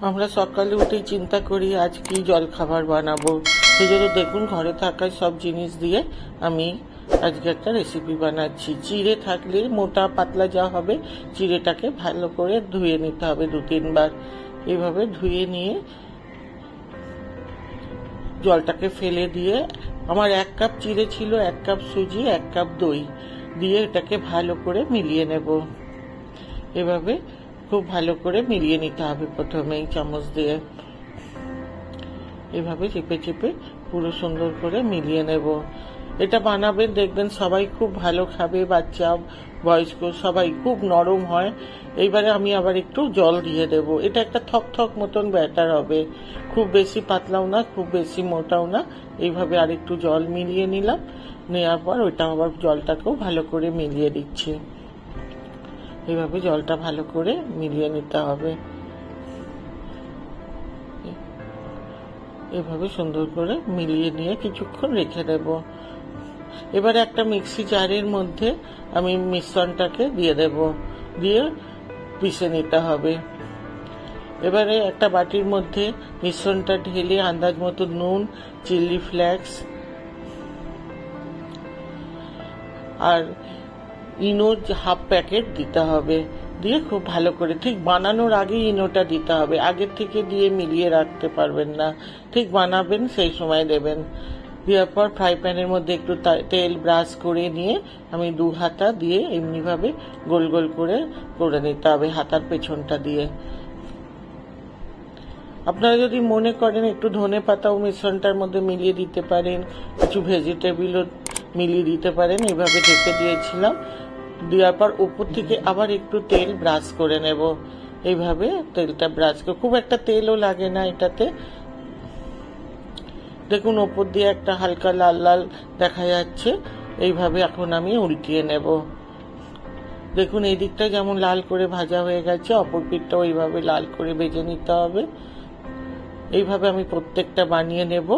আমরা সকালে উঠেই চিন্তা করি আজ কি জলখাবার বানাবো। সেই জন্য দেখুন ঘরে থাকা সব জিনিস দিয়ে আমি আজকে একটা রেসিপি বানাচ্ছি। চিড়ে থাকলে মোটা পাতলা যা হবে, চিড়েটাকে ভালো করে ধুয়ে নিতে হবে 2-3 বার। এইভাবে ধুয়ে নিয়ে জলটাকে ফেলে দিয়ে, আমার 1 কাপ চিড়ে ছিল, 1 কাপ সুজি, 1 কাপ দই দিয়ে এটাকে ভালো করে মিলিয়ে নেব। এভাবে খুব ভালো করে মিলিয়ে নিতে হবে প্রথমেই চামচ দিয়ে। এভাবে চেপে চেপে পুরো সুন্দর করে মিলিয়ে নেব। এটা বানাবেন, দেখবেন সবাই খুব ভালো খাবে, বাচ্চা বয়স্ক সবাই। খুব নরম হয়। এইবারে আমি আবার একটু জল দিয়ে দেব। এটা একটা থক থক মতন ব্যাটার হবে, খুব বেশি পাতলাও না, খুব বেশি মোটাও না। এইভাবে আর একটু জল মিলিয়ে নিলাম। নেওয়ার পর ওইটা আবার জলটাকেও ভালো করে মিলিয়ে দিচ্ছি। এইভাবে জলটা ভালো করে মিলিয়ে নিতে হবে। এভাবে সুন্দর করে মিলিয়ে নিয়ে কিছুক্ষণ রেখে দেব। এবারে একটা মিক্সি জারের মধ্যে আমি মিশ্রণটাকে দিয়ে দেব, দিয়ে পিষে নিতে হবে। এবারে একটা বাটির মধ্যে মিশ্রণটা ঢেলে আন্দাজ মতো নুন, চিলি ফ্লেক্স আর ইনো 1/2 প্যাকেট দিতে হবে। দিয়ে খুব ভালো করে, ঠিক বানানোর আগে ইনোটা দিতে হবে, আগের থেকে দিয়ে মিলিয়ে রাখতে পারবেন না। ঠিক বানাবেন সেই সময় দেবেন। দেওয়ার পর ফ্রাই প্যানের মধ্যে একটু তেল ব্রাশ করে নিয়ে আমি 2 হাতা দিয়ে এমনিভাবে গোল গোল করে নিতে হবে হাতার পেছনটা দিয়ে। আপনারা যদি মনে করেন একটু ধনে পাতাও মিশ্রণটার মধ্যে মিলিয়ে দিতে পারেন, কিছু ভেজিটেবিলও মিলিয়ে দিতে পারেন। এইভাবে ঢেকে দিয়েছিলাম। দেওয়ার পর উপর থেকে আবার একটু তেল ব্রাশ করে নেব। এইভাবে তেলটা ব্রাশ করে, খুব একটা তেলও লাগে না এটাতে। দেখুন ওপর দিয়ে একটা হালকা লাল লাল দেখা যাচ্ছে। এইভাবে এখন আমি উল্টিয়ে নেব। দেখুন এই দিকটা যেমন লাল করে ভাজা হয়ে গেছে, অপর পিঠটাও এইভাবে লাল করে ভেজে নিতে হবে। এইভাবে আমি প্রত্যেকটা বানিয়ে নেব।